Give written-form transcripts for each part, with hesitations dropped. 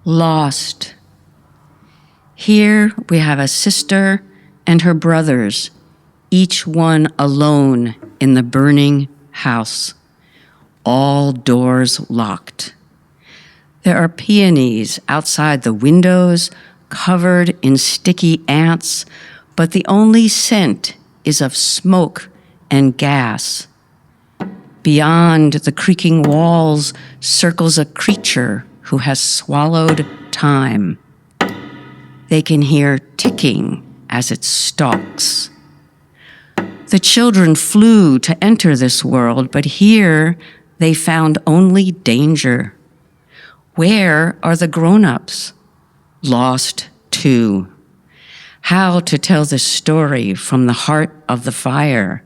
Lost. Here we have a sister and her brothers, each one alone in the burning house, all doors locked. There are peonies outside the windows, covered in sticky ants, but the only scent is of smoke and gas. Beyond the creaking walls circles a creature who has swallowed time. They can hear ticking as it stalks. The children flew to enter this world, but here they found only danger. Where are the grown-ups? Lost too. How to tell this story from the heart of the fire?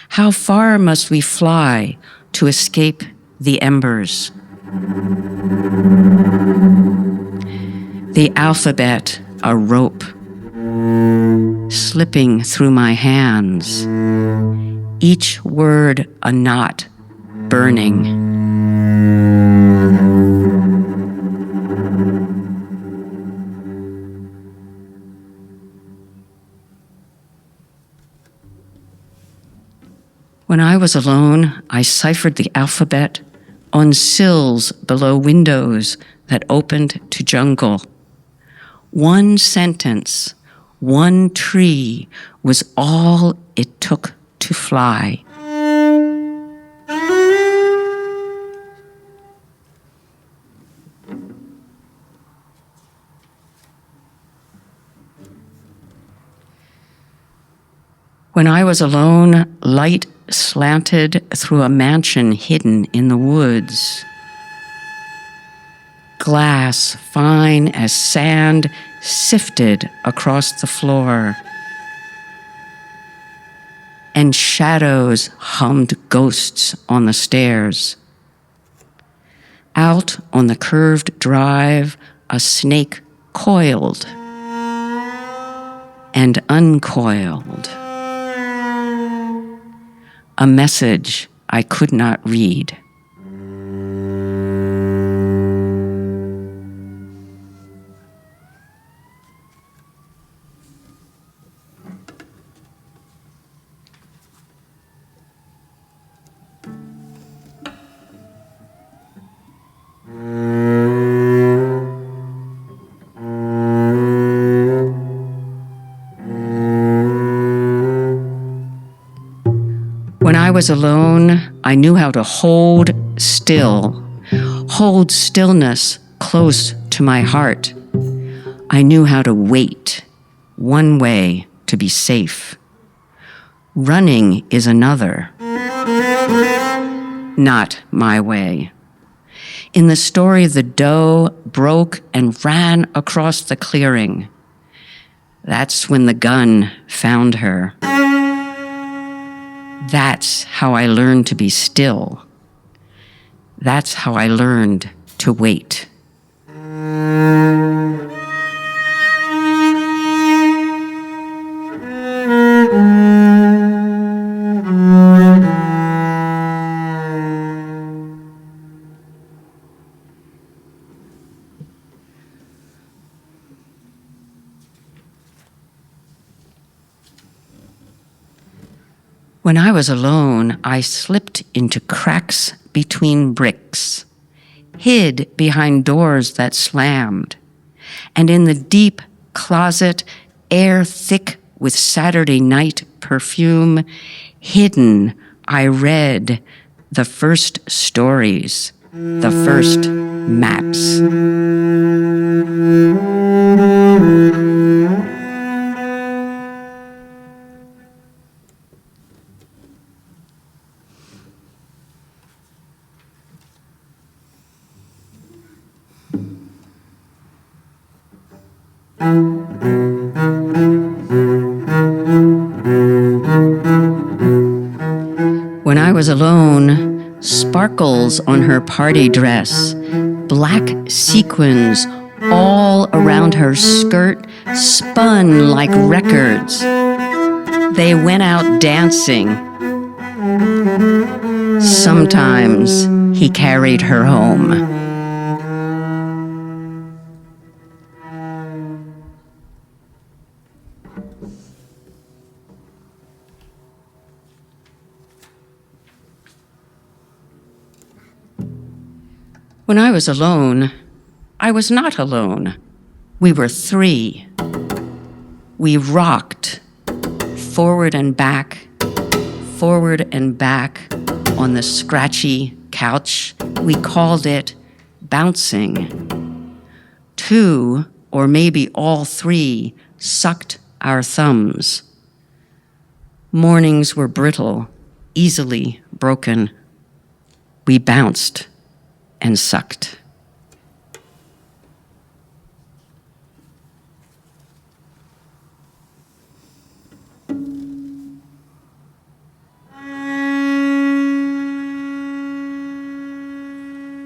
How far must we fly to escape the embers? The alphabet, a rope, slipping through my hands, each word a knot burning. When I was alone, I ciphered the alphabet on sills below windows that opened to jungle. One sentence, one tree was all it took to fly. When I was alone, light slanted through a mansion hidden in the woods. Glass fine as sand sifted across the floor, and shadows hummed ghosts on the stairs. Out on the curved drive, a snake coiled and uncoiled. A message I could not read. When I was alone, I knew how to hold still, hold stillness close to my heart. I knew how to wait, one way to be safe. Running is another, not my way. In the story, the doe broke and ran across the clearing. That's when the gun found her. That's how I learned to be still. That's how I learned to wait. When I was alone, I slipped into cracks between bricks, hid behind doors that slammed, and in the deep closet, air thick with Saturday night perfume, hidden, I read the first stories, the first maps. When I was alone, sparkles on her party dress, black sequins all around her skirt spun like records. They went out dancing. Sometimes he carried her home. When I was alone, I was not alone. We were three. We rocked forward and back on the scratchy couch. We called it bouncing. Two, or maybe all three, sucked our thumbs. Mornings were brittle, easily broken. We bounced and sucked.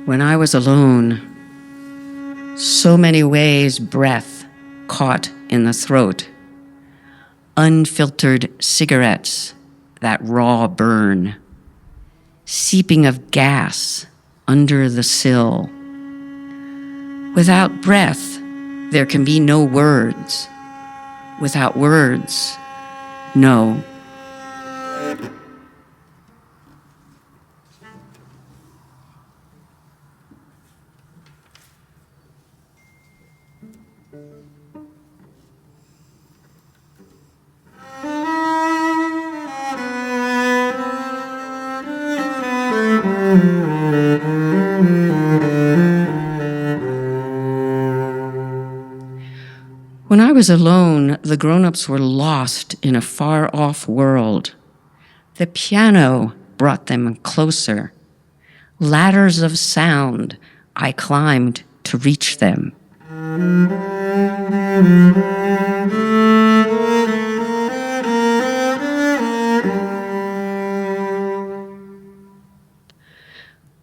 When I was alone, so many ways breath caught in the throat, unfiltered cigarettes, that raw burn, seeping of gas under the sill. Without breath, there can be no words. Without words, no. When I was alone, the grown-ups were lost in a far-off world. The piano brought them closer. Ladders of sound, I climbed to reach them.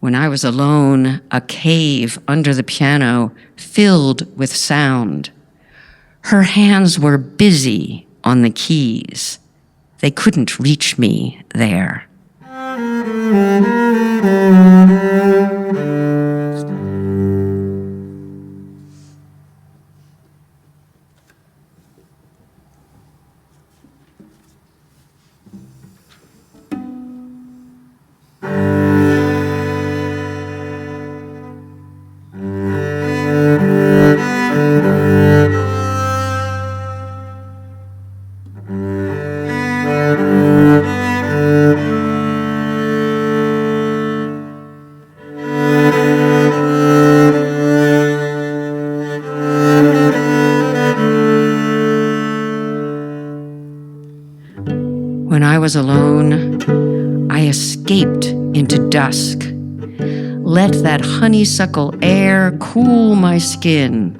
When I was alone, a cave under the piano filled with sound. Her hands were busy on the keys. They couldn't reach me there. When I was alone, I escaped into dusk. Let that honeysuckle air cool my skin.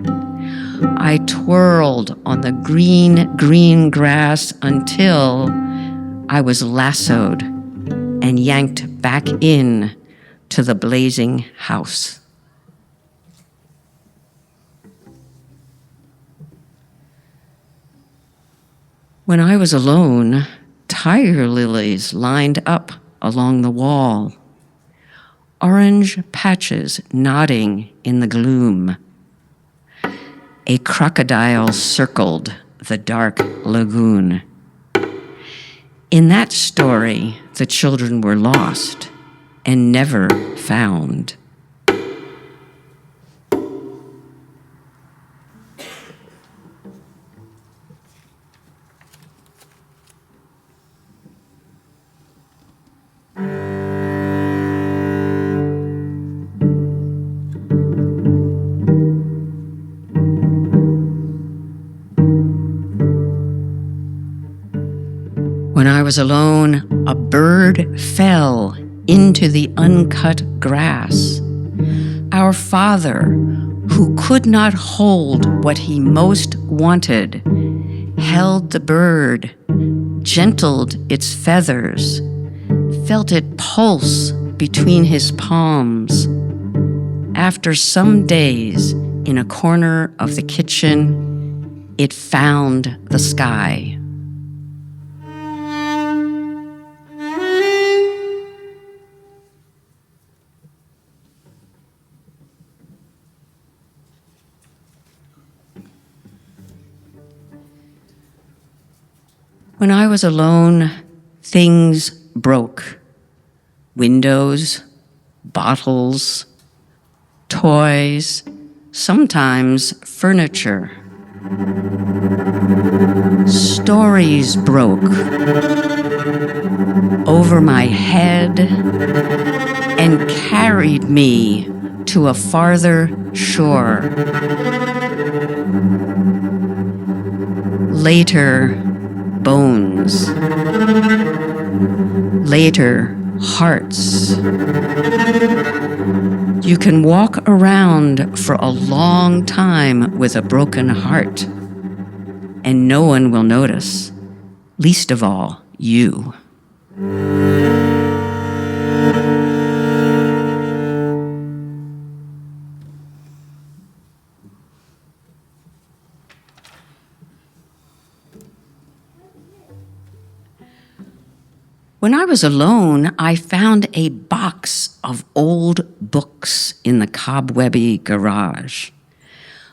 I twirled on the green grass until I was lassoed and yanked back in to the blazing house. When I was alone, tiger lilies lined up along the wall, orange patches nodding in the gloom. A crocodile circled the dark lagoon. In that story, the children were lost and never found. When I was alone, a bird fell into the uncut grass. Our Father, who could not hold what he most wanted, held the bird, gentled its feathers, felt it pulse between his palms. After some days in a corner of the kitchen, it found the sky. When I was alone, things broke. Windows, bottles, toys, sometimes furniture. Stories broke over my head and carried me to a farther shore. Later, bones. Later, hearts. You can walk around for a long time with a broken heart, and no one will notice, least of all, you. When I was alone, I found a box of old books in the cobwebby garage.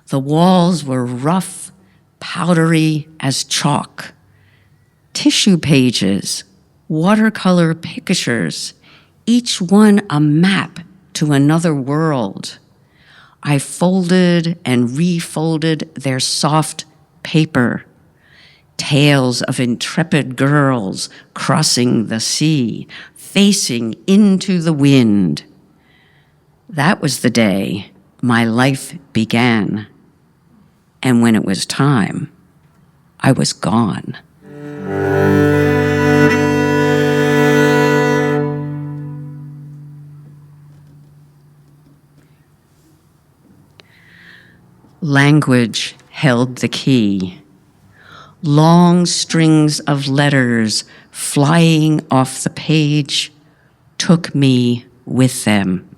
The walls were rough, powdery as chalk. Tissue pages, watercolor pictures, each one a map to another world. I folded and refolded their soft paper. Tales of intrepid girls crossing the sea, facing into the wind. That was the day my life began. And when it was time, I was gone. Language held the key. Long strings of letters flying off the page took me with them.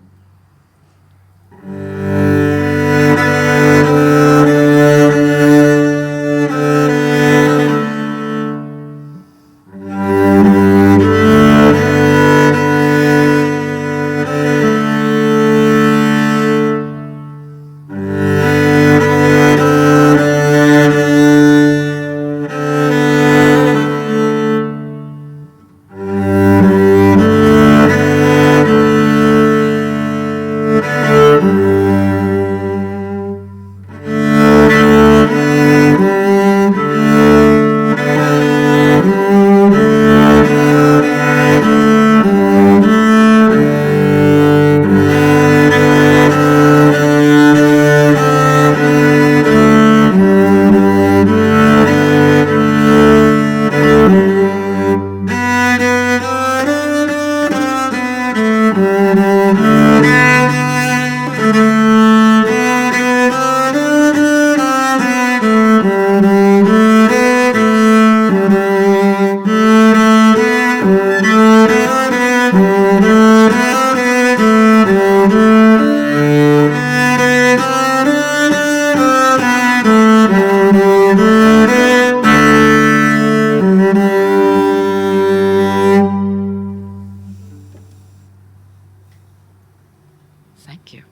Thank you.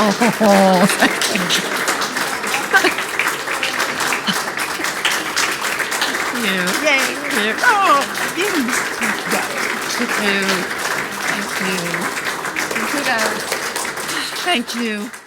Oh, thank you. Yay. Oh, thanks. Thank you. Thank you. Thank you.